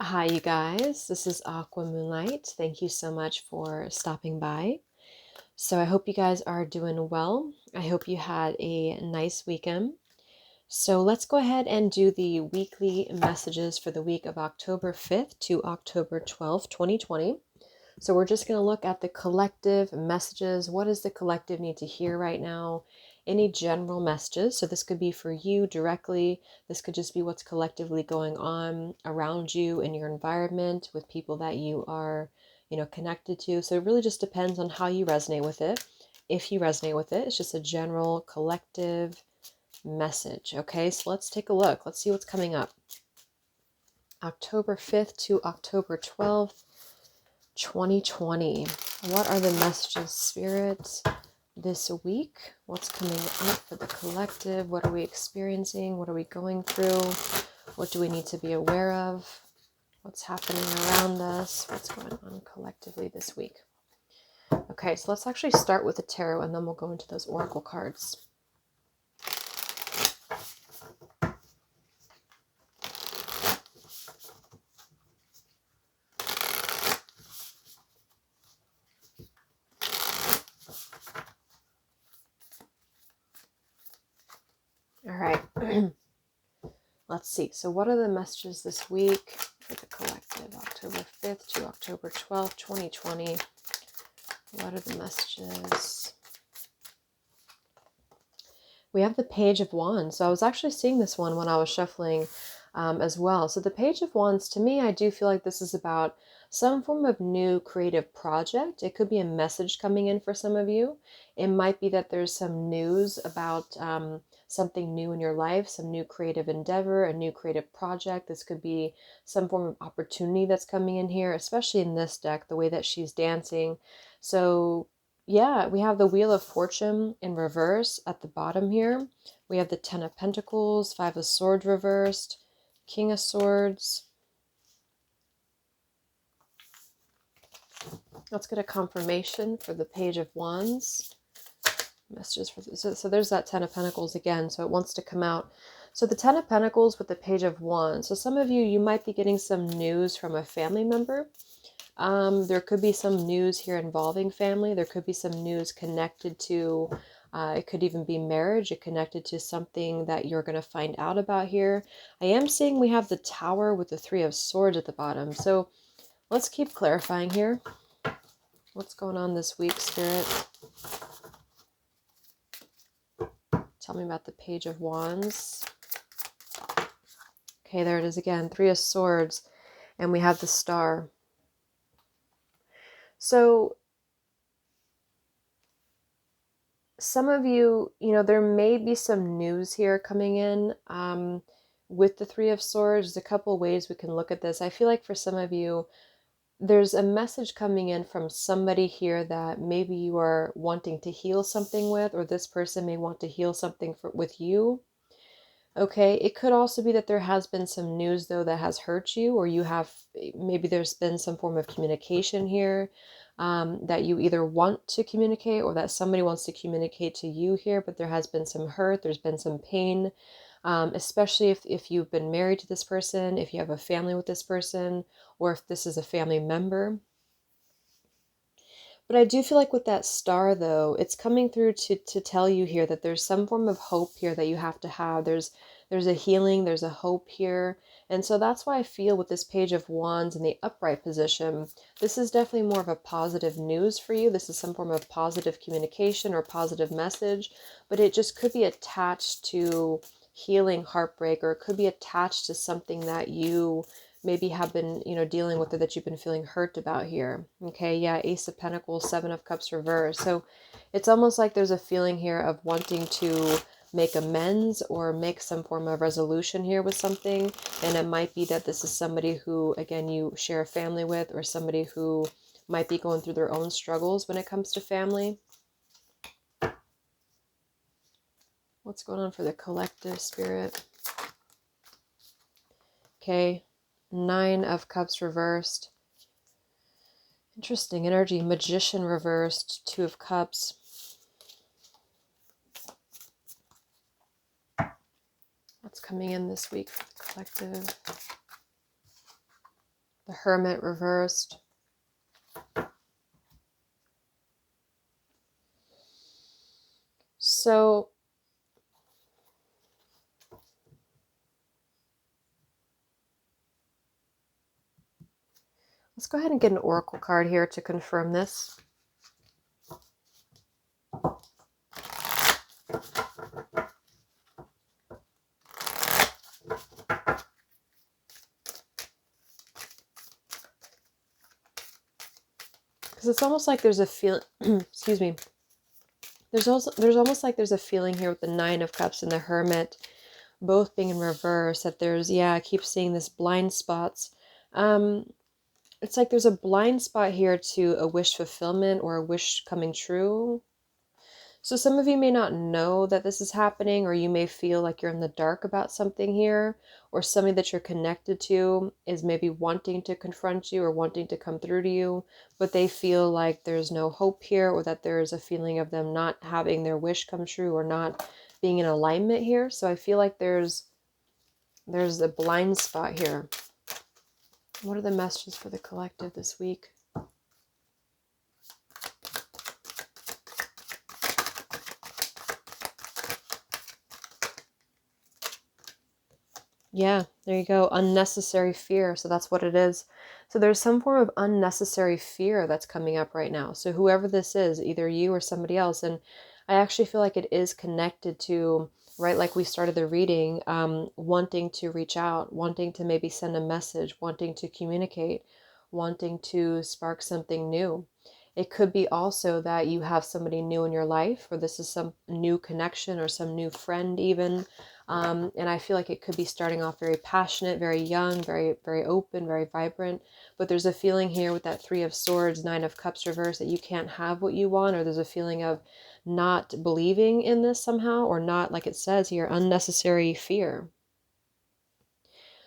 Hi, you guys. This is Aqua Moonlight. Thank you so much for stopping by. So, I hope you guys are doing well. I hope you had a nice weekend. So, let's go ahead and do the weekly messages for the week of October 5th to October 12th, 2020. So we're just going to look at the collective messages. What does the collective need to hear right now? Any general messages. So this could be for you directly. This could just be what's collectively going on around you in your environment with people that you are, connected to. So it really just depends on how you resonate with it. If you resonate with it, it's just a general collective message. Okay, so let's take a look. Let's see what's coming up. October 5th to October 12th. 2020. What are the messages, Spirit, this week? What's coming up for the collective? What are we experiencing? What are we going through? What do we need to be aware of? What's happening around us? What's going on collectively this week? Okay, so let's actually start with the tarot and then we'll go into those oracle cards. All right. Let's see. So what are the messages this week for the collective? October 5th to October 12th, 2020. What are the messages? We have the Page of Wands. So I was actually seeing this one when I was shuffling as well. So the Page of Wands, to me, I do feel like this is about some form of new creative project. It could be a message coming in for some of you. It might be that there's some news about something new in your life, some new creative endeavor, a new creative project. This could be some form of opportunity that's coming in here, especially in this deck, the way that she's dancing. So yeah, we have the Wheel of Fortune in reverse at the bottom here. We have the Ten of Pentacles, Five of Swords reversed, King of Swords. Let's get a confirmation for the Page of Wands. Messages for so there's that Ten of Pentacles again, so it wants to come out. So the Ten of Pentacles with the Page of Wands. So some of you might be getting some news from a family member. There could be some news here involving family. There could be some news connected to, it could even be marriage. It connected to something that you're going to find out about here. I am seeing we have the Tower with the Three of Swords at the bottom. So let's keep clarifying here. What's going on this week, Spirit? Tell me about the Page of Wands. Okay, there it is again. Three of Swords. And we have the Star. So some of you, there may be some news here coming in with the Three of Swords. There's a couple ways we can look at this. I feel like for some of you, there's a message coming in from somebody here that maybe you are wanting to heal something with, or this person may want to heal something with you. Okay, it could also be that there has been some news though that has hurt you, or maybe there's been some form of communication here that you either want to communicate or that somebody wants to communicate to you here, but there has been some hurt, there's been some pain, especially if you've been married to this person, if you have a family with this person, or if this is a family member. But I do feel like with that Star, though, it's coming through to tell you here that there's some form of hope here that you have to have. There's a healing, there's a hope here. And so that's why I feel with this Page of Wands in the upright position, this is definitely more of a positive news for you. This is some form of positive communication or positive message, but it just could be attached to healing heartbreak, or it could be attached to something that you maybe have been, dealing with, it that you've been feeling hurt about here. Okay, yeah, Ace of Pentacles, Seven of Cups reverse. So it's almost like there's a feeling here of wanting to make amends or make some form of resolution here with something. And it might be that this is somebody who, again, you share a family with, or somebody who might be going through their own struggles when it comes to family. What's going on for the collective, Spirit? Okay, Nine of Cups reversed. Interesting energy. Magician reversed. Two of Cups. What's coming in this week for the collective? The Hermit reversed. So let's go ahead and get an oracle card here to confirm this. Because it's almost like there's a feel excuse me. There's almost like there's a feeling here with the Nine of Cups and the Hermit both being in reverse, that there's, I keep seeing this blind spots. It's like there's a blind spot here to a wish fulfillment or a wish coming true. So some of you may not know that this is happening, or you may feel like you're in the dark about something here, or somebody that you're connected to is maybe wanting to confront you or wanting to come through to you, but they feel like there's no hope here, or that there's a feeling of them not having their wish come true or not being in alignment here. So I feel like there's a blind spot here. What are the messages for the collective this week? Yeah, there you go. Unnecessary fear. So that's what it is. So there's some form of unnecessary fear that's coming up right now. So whoever this is, either you or somebody else, and I actually feel like it is connected to, right, like we started the reading, wanting to reach out, wanting to maybe send a message, wanting to communicate, wanting to spark something new. It could be also that you have somebody new in your life, or this is some new connection or some new friend even. And I feel like it could be starting off very passionate, very young, very, very open, very vibrant. But there's a feeling here with that Three of Swords, Nine of Cups reverse, that you can't have what you want, or there's a feeling of not believing in this somehow, or not, like it says here, unnecessary fear.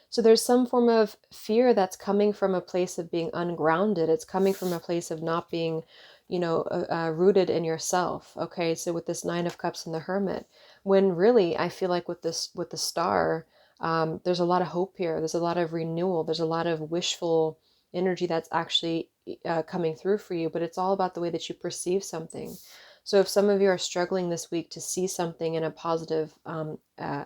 So there's some form of fear that's coming from a place of being ungrounded. It's coming from a place of not being, rooted in yourself. Okay, so with this Nine of Cups and the Hermit, when really I feel like with the Star, there's a lot of hope here. There's a lot of renewal. There's a lot of wishful energy that's actually coming through for you. But it's all about the way that you perceive something. So if some of you are struggling this week to see something in a positive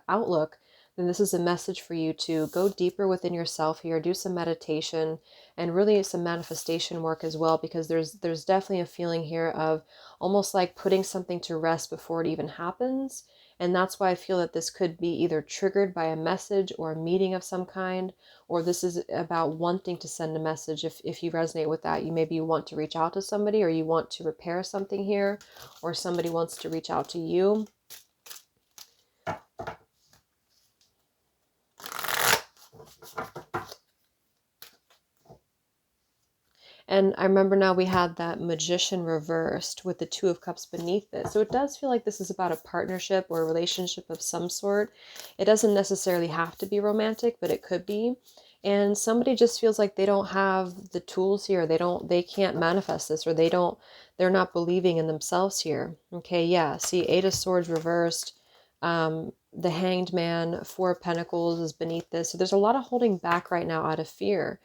outlook, then this is a message for you to go deeper within yourself here, do some meditation and really some manifestation work as well, because there's definitely a feeling here of almost like putting something to rest before it even happens. And that's why I feel that this could be either triggered by a message or a meeting of some kind, or this is about wanting to send a message. If you resonate with that, maybe you want to reach out to somebody, or you want to repair something here, or somebody wants to reach out to you. And I remember now we had that Magician reversed with the Two of Cups beneath it. So it does feel like this is about a partnership or a relationship of some sort. It doesn't necessarily have to be romantic, but it could be. And somebody just feels like they don't have the tools here. They can't manifest this, or they're not believing in themselves here. Okay, yeah. See, Eight of Swords reversed. The Hanged Man, Four of Pentacles is beneath this. So there's a lot of holding back right now out of fear.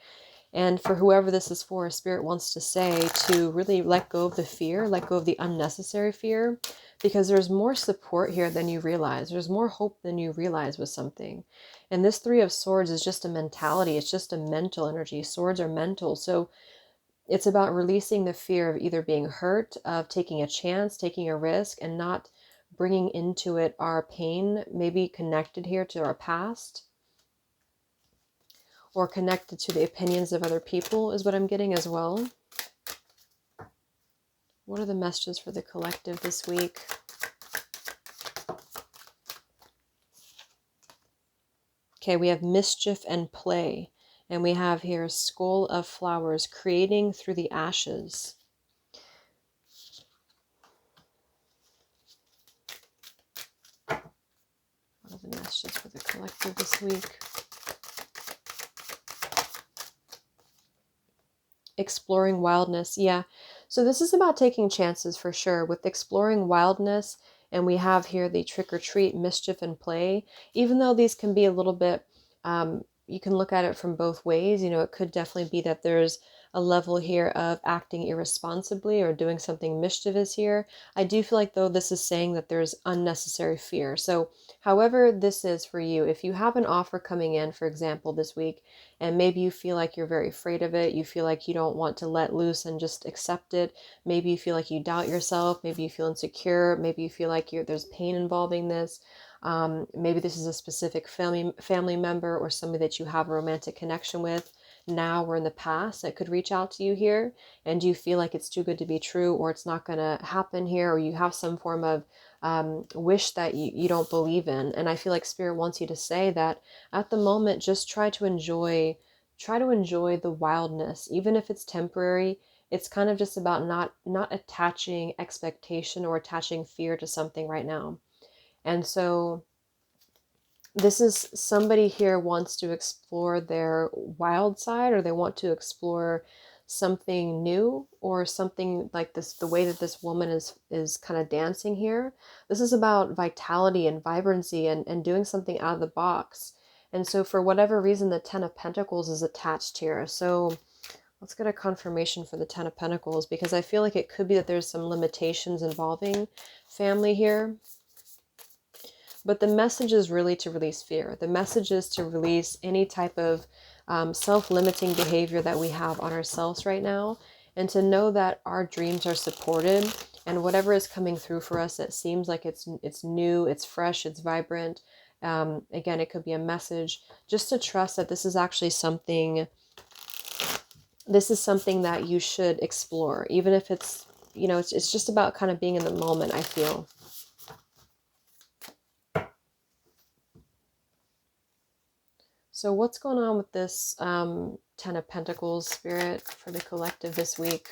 And for whoever this is for, Spirit wants to say to really let go of the fear, let go of the unnecessary fear, because there's more support here than you realize. There's more hope than you realize with something. And this Three of Swords is just a mentality. It's just a mental energy. Swords are mental. So it's about releasing the fear of either being hurt, of taking a chance, taking a risk, and not bringing into it our pain, maybe connected here to our past, or connected to the opinions of other people is what I'm getting as well. What are the messages for the collective this week? Okay, we have mischief and play. And we have here Skull of Flowers, creating through the ashes. What are the messages for the collective this week? Exploring wildness. Yeah. So this is about taking chances for sure with exploring wildness. And we have here the trick or treat, mischief and play. Even though these can be a little bit you can look at it from both ways. You know, it could definitely be that there's a level here of acting irresponsibly or doing something mischievous here. I do feel like, though, this is saying that there's unnecessary fear. So however this is for you, if you have an offer coming in, for example, this week, and maybe you feel like you're very afraid of it, you feel like you don't want to let loose and just accept it, maybe you feel like you doubt yourself, maybe you feel insecure, maybe you feel like there's pain involving this. Maybe this is a specific family member or somebody that you have a romantic connection with now or in the past that could reach out to you here, and you feel like it's too good to be true, or it's not going to happen here, or you have some form of wish that you don't believe in. And I feel like Spirit wants you to say that at the moment, just try to enjoy the wildness, even if it's temporary. It's kind of just about not attaching expectation or attaching fear to something right now. And so this is somebody here wants to explore their wild side, or they want to explore something new, or something like this. The way that this woman is kind of dancing here, this is about vitality and vibrancy, and doing something out of the box. And so for whatever reason, the Ten of Pentacles is attached here. So let's get a confirmation for the Ten of Pentacles, because I feel like it could be that there's some limitations involving family here. But the message is really to release fear. The message is to release any type of self-limiting behavior that we have on ourselves right now, and to know that our dreams are supported, and whatever is coming through for us that seems like it's new, it's fresh, it's vibrant. Again, it could be a message. Just to trust that this is actually something. This is something that you should explore, even if it's, you know, it's just about kind of being in the moment, I feel. So what's going on with this Ten of Pentacles, Spirit, for the collective this week?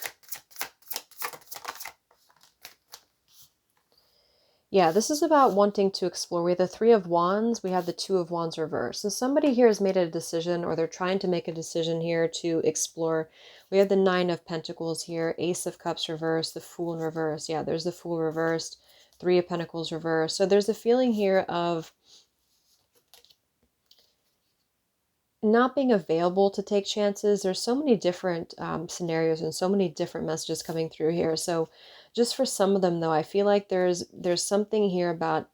Yeah, this is about wanting to explore. We have the Three of Wands, we have the Two of Wands reversed. So somebody here has made a decision, or they're trying to make a decision here to explore. We have the Nine of Pentacles here, Ace of Cups reversed, the Fool in reverse. Yeah, there's the Fool reversed, Three of Pentacles reversed. So there's a feeling here of not being available to take chances. There's so many different scenarios and so many different messages coming through here. So just for some of them, though, I feel like there's something here about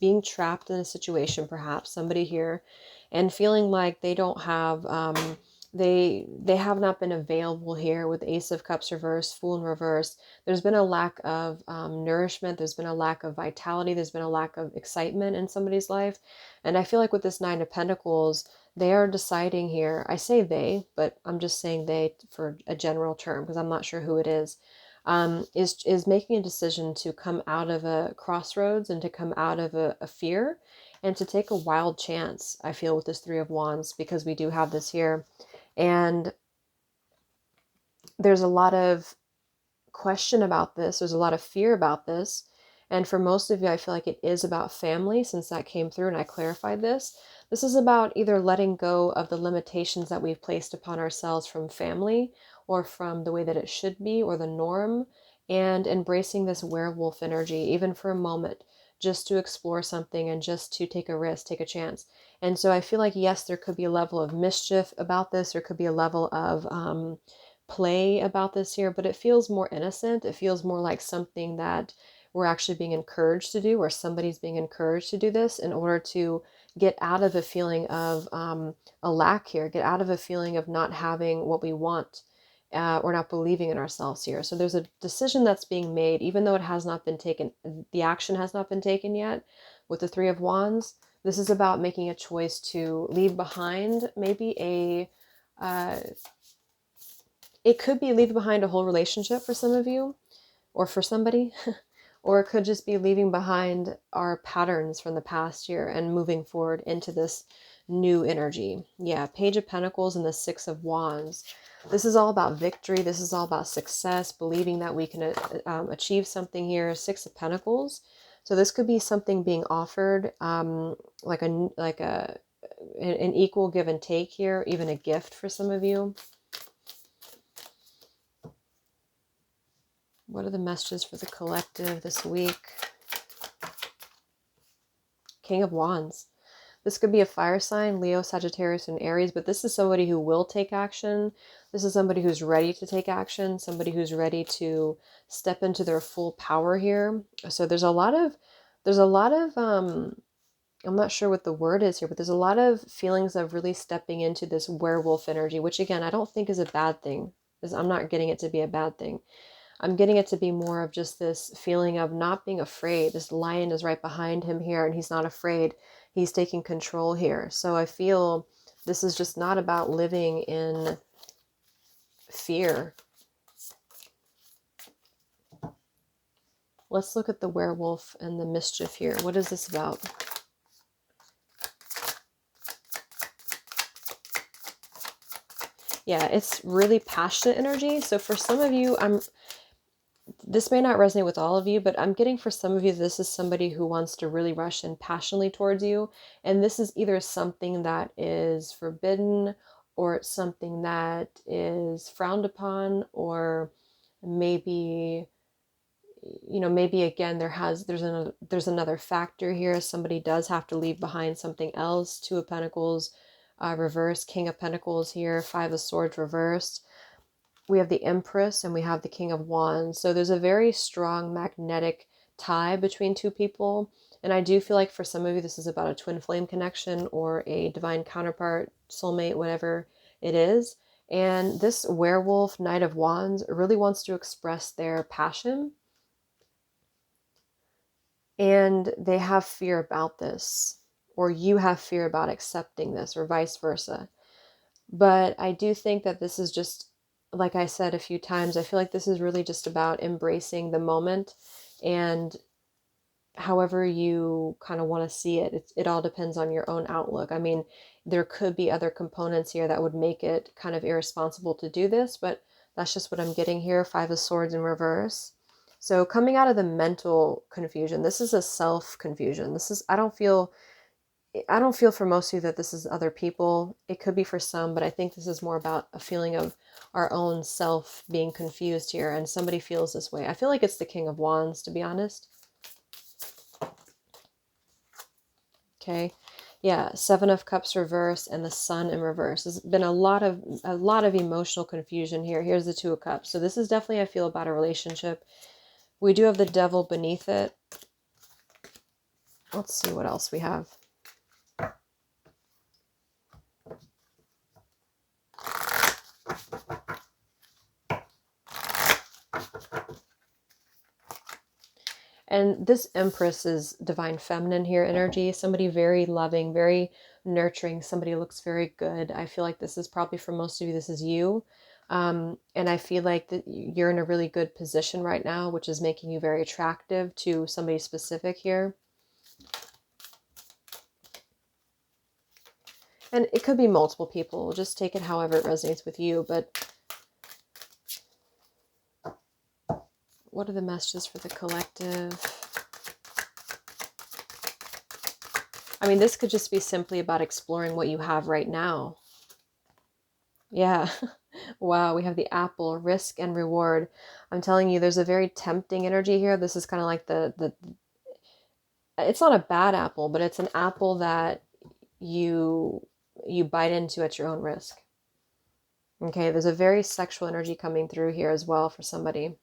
being trapped in a situation, perhaps somebody here, and feeling like they don't have they have not been available here with Ace of Cups reversed, Fool in reverse. There's been a lack of nourishment. There's been a lack of vitality. There's been a lack of excitement in somebody's life. And I feel like with this Nine of Pentacles, they are deciding here. I say they, but I'm just saying they for a general term, because I'm not sure who it is. Is making a decision to come out of a crossroads, and to come out of a fear, and to take a wild chance, I feel, with this Three of Wands, because we do have this here. And there's a lot of question about this. There's a lot of fear about this. And for most of you, I feel like it is about family, since that came through and I clarified this. This is about either letting go of the limitations that we've placed upon ourselves from family, or from the way that it should be, or the norm, and embracing this werewolf energy, even for a moment, just to explore something and just to take a risk, take a chance. And so I feel like, yes, there could be a level of mischief about this. There could be a level of play about this here, but it feels more innocent. It feels more like something that we're actually being encouraged to do, or somebody's being encouraged to do this in order to get out of a feeling of a lack here, get out of a feeling of not having what we want, or not believing in ourselves here. So there's a decision that's being made, even though it has not been taken, the action has not been taken yet with the Three of Wands. This is about making a choice to leave behind maybe it could be leaving behind a whole relationship for some of you, or for somebody, or it could just be leaving behind our patterns from the past year and moving forward into this new energy. Yeah, Page of Pentacles and the Six of Wands. This is all about victory. This is all about success, believing that we can achieve something here. Six of Pentacles. So this could be something being offered, like an equal give and take here, even a gift for some of you. What are the messages for the collective this week? King of Wands. This could be a fire sign, Leo, Sagittarius, and Aries, but this is somebody who will take action. This is somebody who's ready to take action, somebody who's ready to step into their full power here. So there's a lot of, I'm not sure what the word is here, but there's a lot of feelings of really stepping into this werewolf energy, which again, I don't think is a bad thing. I'm not getting it to be a bad thing. I'm getting it to be more of just this feeling of not being afraid. This lion is right behind him here and he's not afraid. He's taking control here. So I feel this is just not about living in fear. Let's look at the werewolf and the mischief here. What is this about? Yeah, it's really passionate energy. So for some of you, this may not resonate with all of you, but I'm getting for some of you, this is somebody who wants to really rush in passionately towards you. And this is either something that is forbidden or it's something that is frowned upon, or maybe, you know, maybe again, there's another factor here. Somebody does have to leave behind something else. Two of Pentacles reversed, King of Pentacles here, Five of Swords reversed. We have the Empress and we have the King of Wands. So there's a very strong magnetic tie between two people. And I do feel like for some of you, this is about a twin flame connection or a divine counterpart, soulmate, whatever it is. And this werewolf, Knight of Wands, really wants to express their passion. And they have fear about this, or you have fear about accepting this, or vice versa. But I do think that this is just, like I said a few times, I feel like this is really just about embracing the moment, and however you kind of want to see it, it all depends on your own outlook. I mean, there could be other components here that would make it kind of irresponsible to do this, but that's just what I'm getting here. Five of Swords in reverse. So coming out of the mental confusion, this is a self confusion. This is, I don't feel for most of you that this is other people. It could be for some, but I think this is more about a feeling of our own self being confused here, and somebody feels this way. I feel like it's the King of Wands, to be honest. Okay. Yeah, Seven of Cups reverse and the Sun in reverse. There's been a lot of emotional confusion here. Here's the Two of Cups. So this is definitely, I feel, about a relationship. We do have the Devil beneath it. Let's see what else we have. And this Empress is divine feminine here energy. Somebody very loving, very nurturing. Somebody who looks very good. I feel like this is probably for most of you, this is you. And I feel like that you're in a really good position right now, which is making you very attractive to somebody specific here. And it could be multiple people. Just take it however it resonates with you. But what are the messages for the collective? I mean, this could just be simply about exploring what you have right now. Yeah. Wow, we have the apple, risk and reward. I'm telling you, there's a very tempting energy here. This is kind of like it's not a bad apple, but it's an apple that you bite into at your own risk. Okay, there's a very sexual energy coming through here as well for somebody.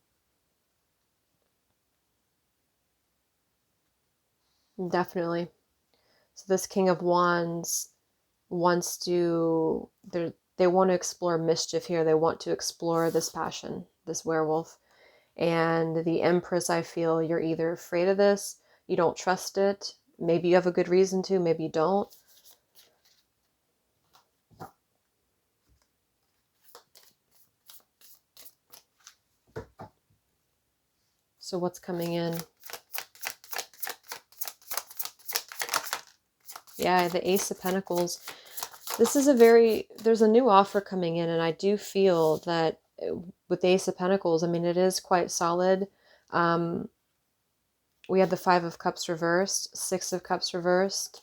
Definitely. So this King of Wands wants to, they want to explore mischief here. They want to explore this passion, this werewolf. And the Empress, I feel you're either afraid of this, you don't trust it, maybe you have a good reason to, maybe you don't. So what's coming in? Yeah, the Ace of Pentacles. This is there's a new offer coming in, and I do feel that with the Ace of Pentacles, I mean, it is quite solid. We have the Five of Cups reversed, Six of Cups reversed.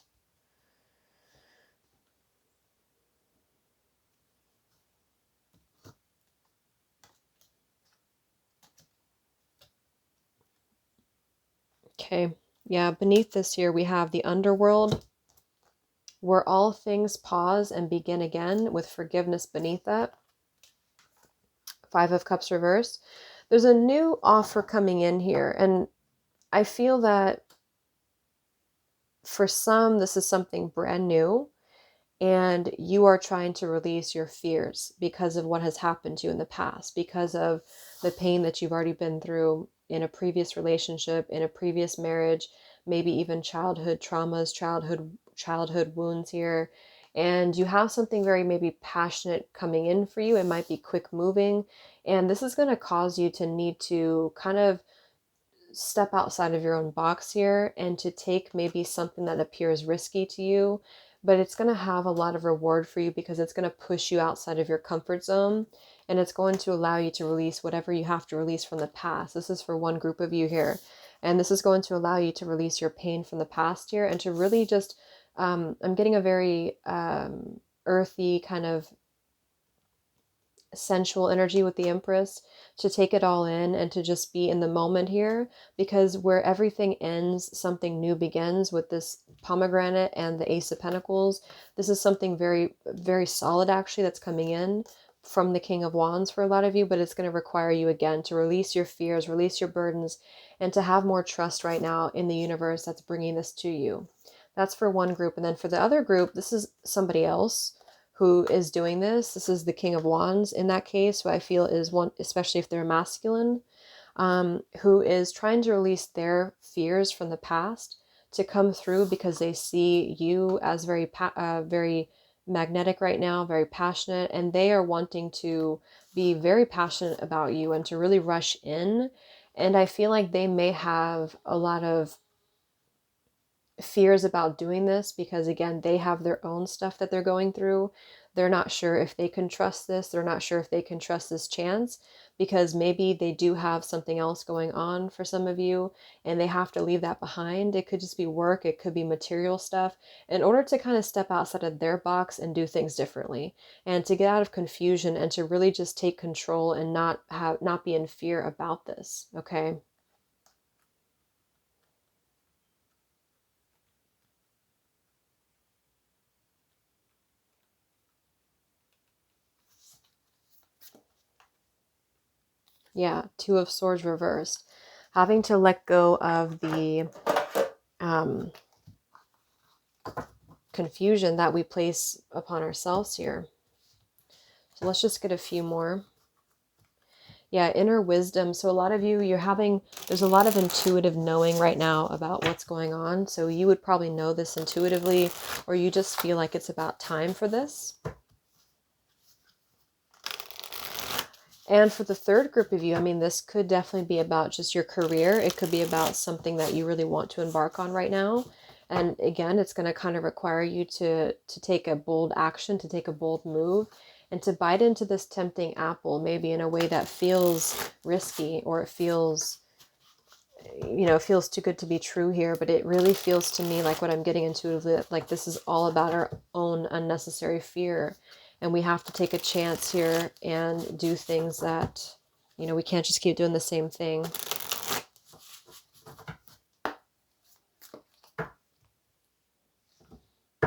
Okay, yeah, beneath this here, we have the Underworld. where all things pause and begin again with forgiveness beneath that. 5 of Cups reversed. There's a new offer coming in here, and I feel that for some, this is something brand new, and you are trying to release your fears because of what has happened to you in the past, because of the pain that you've already been through in a previous relationship, in a previous marriage, maybe even childhood traumas, childhood wounds here. And you have something very maybe passionate coming in for you. It might be quick moving, and this is going to cause you to need to kind of step outside of your own box here and to take maybe something that appears risky to you, but it's going to have a lot of reward for you because it's going to push you outside of your comfort zone, and it's going to allow you to release whatever you have to release from the past. This is for one group of you here, and this is going to allow you to release your pain from the past here and to really just, I'm getting a very earthy kind of sensual energy with the Empress, to take it all in and to just be in the moment here, because where everything ends, something new begins with this pomegranate and the Ace of Pentacles. This is something very, very solid actually that's coming in from the King of Wands for a lot of you, but it's going to require you again to release your fears, release your burdens, and to have more trust right now in the universe that's bringing this to you. That's for one group. And then for the other group, this is somebody else who is doing this. This is the King of Wands in that case, who I feel is one, especially if they're masculine, who is trying to release their fears from the past to come through because they see you as very magnetic right now, very passionate, and they are wanting to be very passionate about you and to really rush in. And I feel like they may have a lot of fears about doing this because, again, they have their own stuff that they're going through. They're not sure if they can trust this. They're not sure if they can trust this chance because maybe they do have something else going on for some of you and they have to leave that behind. It could just be work. It could be material stuff in order to kind of step outside of their box and do things differently and to get out of confusion and to really just take control and not be in fear about this. Okay. Yeah, Two of Swords reversed. Having to let go of the confusion that we place upon ourselves here. So let's just get a few more. Yeah, inner wisdom. So a lot of you, there's a lot of intuitive knowing right now about what's going on. So you would probably know this intuitively, or you just feel like it's about time for this. And for the third group of you, I mean, this could definitely be about just your career. It could be about something that you really want to embark on right now. And again, it's going to kind of require you to take a bold action, to take a bold move, and to bite into this tempting apple, maybe in a way that feels risky, or it feels, feels too good to be true here. But it really feels to me like what I'm getting intuitively, like this is all about our own unnecessary fear. And we have to take a chance here and do things that, we can't just keep doing the same thing.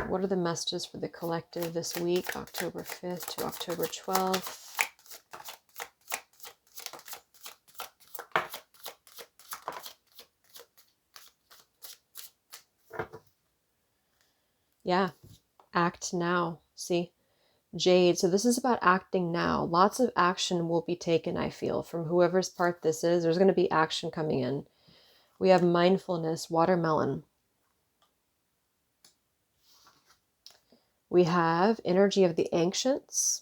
What are the messages for the collective this week, October 5th to October 12th? Yeah, act now. See? Jade. So this is about acting now. Lots of action will be taken, I feel, from whoever's part this is. There's going to be action coming in. We have mindfulness, watermelon. We have energy of the ancients.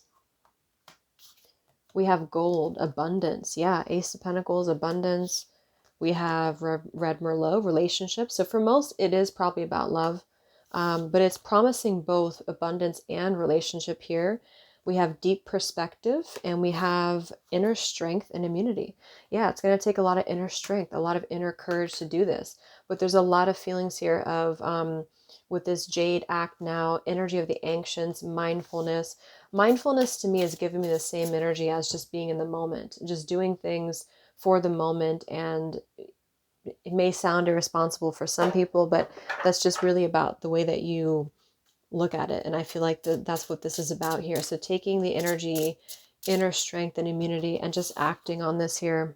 We have gold, abundance. Yeah, Ace of Pentacles, abundance. We have Red Merlot, relationship. So for most, it is probably about love. But it's promising both abundance and relationship here. We have deep perspective, and we have inner strength and immunity. Yeah, it's going to take a lot of inner strength, a lot of inner courage to do this. But there's a lot of feelings here of, with this Jade act now, energy of the ancients, mindfulness. Mindfulness to me is giving me the same energy as just being in the moment, just doing things for the moment. And it may sound irresponsible for some people, but that's just really about the way that you look at it. And I feel like that's what this is about here. So taking the energy, inner strength and immunity, and just acting on this here.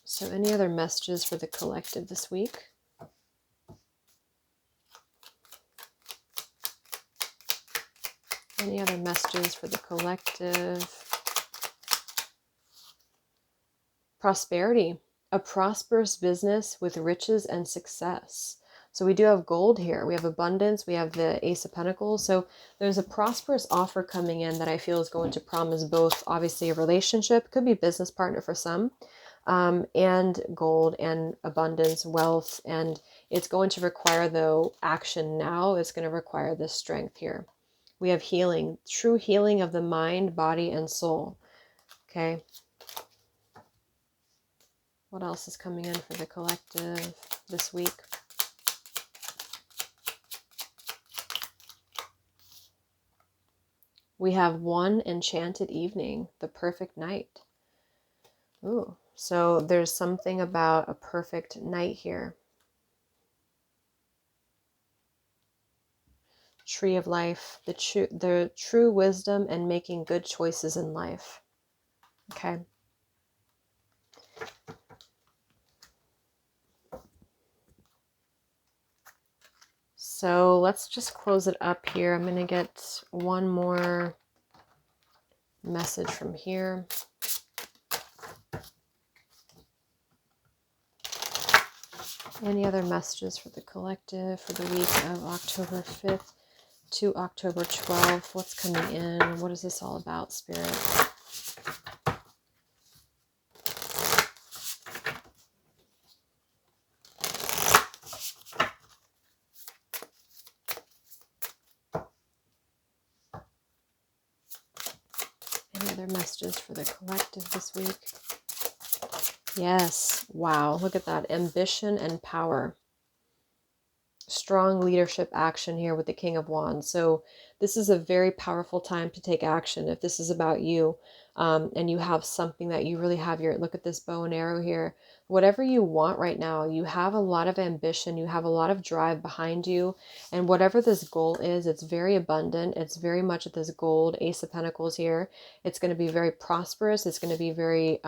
So any other messages for the collective this week? Any other messages for the collective? Prosperity, a prosperous business with riches and success. So we do have gold here. We have abundance. We have the Ace of Pentacles. So there's a prosperous offer coming in that I feel is going to promise both, obviously, a relationship, could be a business partner for some, and gold and abundance, wealth. And it's going to require, though, action now. It's going to require this strength here. We have healing, true healing of the mind, body, and soul. Okay. What else is coming in for the collective this week? We have one enchanted evening, the perfect night. Ooh, so there's something about a perfect night here. Tree of life, the true wisdom and making good choices in life. Okay. So let's just close it up here. I'm going to get one more message from here. Any other messages for the collective for the week of October 5th to October 12th? What's coming in? What is this all about, Spirit? Any other messages for the collective this week? Yes. Wow. Look at that. Ambition and power. Strong leadership action here with the King of Wands. So this is a very powerful time to take action. If this is about you, and you have something that you really have your, look at this bow and arrow here. Whatever you want right now, you have a lot of ambition. You have a lot of drive behind you. And whatever this goal is, it's very abundant. It's very much at this gold Ace of Pentacles here. It's going to be very prosperous. It's going to be very,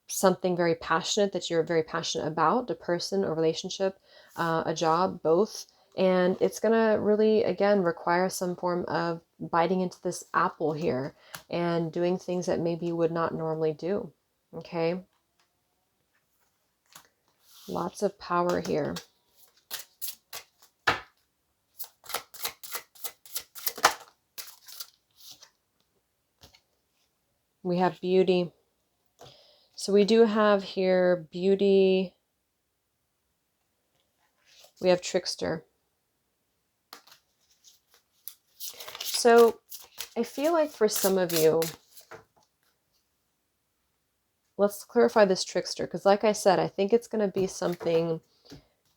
something very passionate that you're very passionate about, a person, a relationship, a job, both. And it's going to really, again, require some form of biting into this apple here and doing things that maybe you would not normally do. Okay. Lots of power here. We have beauty. So we do have here beauty. We have trickster. So I feel like for some of you, let's clarify this trickster, because like I said, I think it's going to be something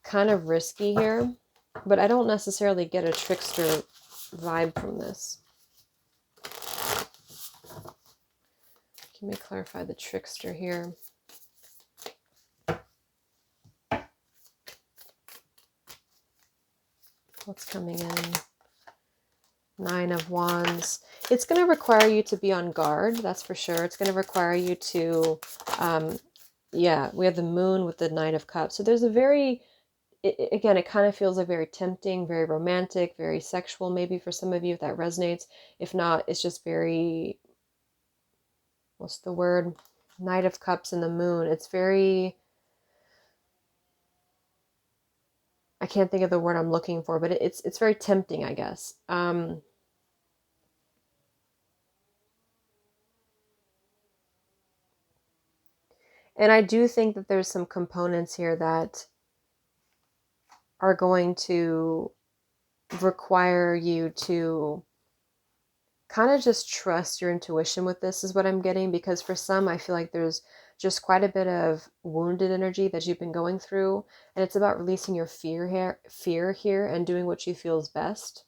kind of risky here, but I don't necessarily get a trickster vibe from this. Let me clarify the trickster here. What's coming in? 9 of Wands. It's going to require you to be on guard, that's for sure. It's going to require you to, yeah, we have the Moon with the Knight of Cups. So there's a very, again, it kind of feels like very tempting, very romantic, very sexual, maybe for some of you if that resonates. If not, it's just very, what's the word? Knight of Cups and the Moon. It's very, I can't think of the word I'm looking for, but it's very tempting, I guess. And I do think that there's some components here that are going to require you to kind of just trust your intuition with this, is what I'm getting. Because for some, I feel like there's just quite a bit of wounded energy that you've been going through. And it's about releasing your fear here and doing what you feel is best.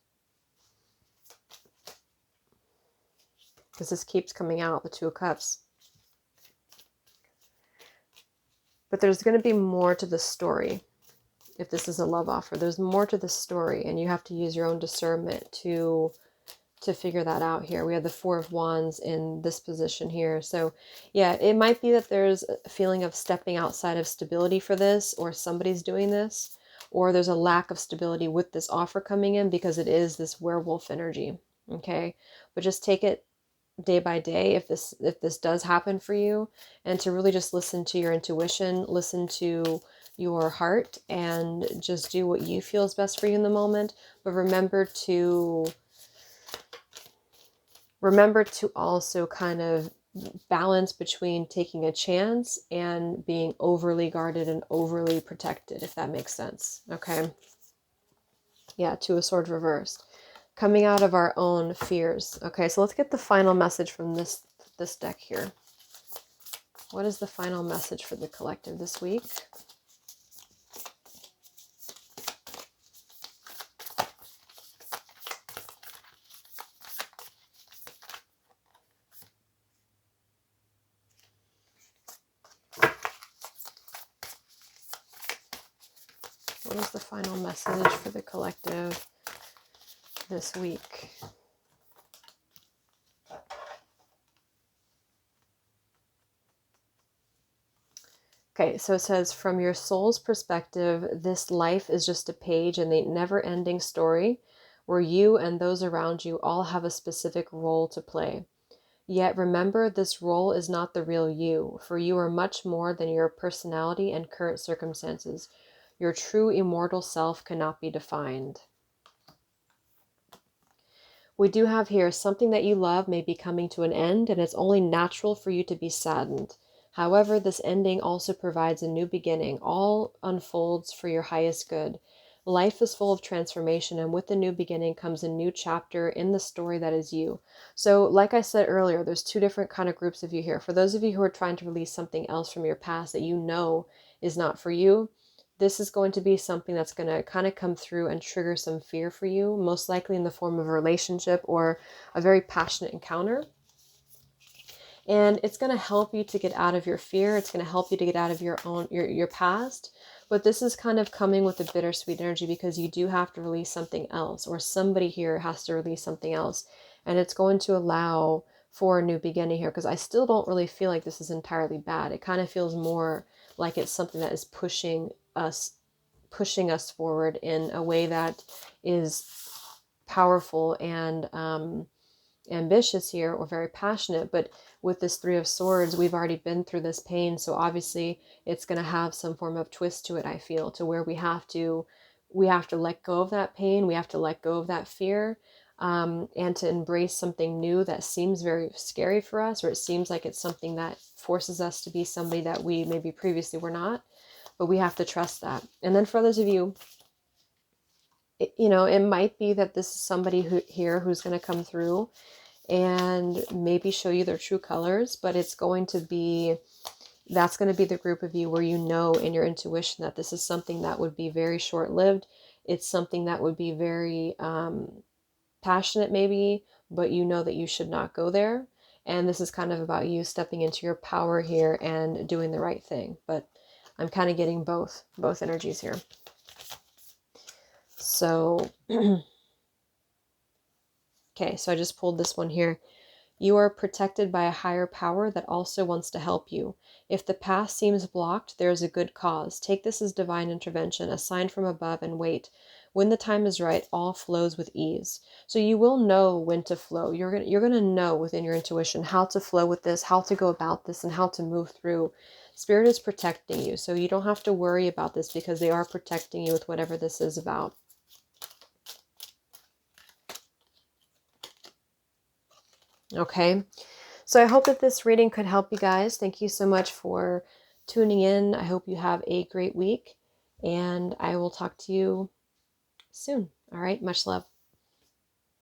Because this keeps coming out, the Two of Cups. But there's going to be more to the story. if this is a love offer. There's more to the story, and you have to use your own discernment to figure that out here. We have the Four of Wands in this position here. So yeah, it might be that there's a feeling of stepping outside of stability for this, or somebody's doing this, or there's a lack of stability with this offer coming in because it is this werewolf energy. Okay, but just take it day by day if this does happen for you, and to really just listen to your intuition, listen to your heart, and just do what you feel is best for you in the moment. But remember to also kind of balance between taking a chance and being overly guarded and overly protected, if that makes sense. Okay. Yeah, Two of Swords reversed. Coming out of our own fears. Okay, so let's get the final message from this deck here. What is the final message for the collective this week? What is the final message for the collective this week? Okay, so it says, from your soul's perspective, this life is just a page in the never-ending story where you and those around you all have a specific role to play. Yet remember, this role is not the real you, for you are much more than your personality and current circumstances. Your true immortal self cannot be defined. We do have here, something that you love may be coming to an end, and it's only natural for you to be saddened. However, this ending also provides a new beginning. All unfolds for your highest good. Life is full of transformation, and with the new beginning comes a new chapter in the story that is you. So, like I said earlier, there's two different kind of groups of you here. For those of you who are trying to release something else from your past that you know is not for you, this is going to be something that's going to kind of come through and trigger some fear for you, most likely in the form of a relationship or a very passionate encounter. And it's going to help you to get out of your fear. It's going to help you to get out of your past. But this is kind of coming with a bittersweet energy because you do have to release something else, or somebody here has to release something else. And it's going to allow for a new beginning here, because I still don't really feel like this is entirely bad. It kind of feels more like it's something that is pushing us forward in a way that is powerful and ambitious here, or very passionate. But with this Three of Swords, we've already been through this pain, so obviously it's going to have some form of twist to it, I feel, to where we have to let go of that pain, we have to let go of that fear, and to embrace something new that seems very scary for us, or it seems like it's something that forces us to be somebody that we maybe previously were not. But we have to trust that. And then for those of you, it might be that this is somebody who's going to come through and maybe show you their true colors, but that's going to be the group of you where you know in your intuition that this is something that would be very short-lived. It's something that would be very passionate maybe, but you know that you should not go there. And this is kind of about you stepping into your power here and doing the right thing. But I'm kind of getting both energies here. So, okay, so I just pulled this one here. You are protected by a higher power that also wants to help you. If the path seems blocked, there is a good cause. Take this as divine intervention, a sign from above, and wait. When the time is right, all flows with ease. So you will know when to flow. You're gonna know within your intuition how to flow with this, how to go about this, and how to move through. Spirit is protecting you, so you don't have to worry about this because they are protecting you with whatever this is about. Okay, so I hope that this reading could help you guys. Thank you so much for tuning in. I hope you have a great week, and I will talk to you soon. All right, much love.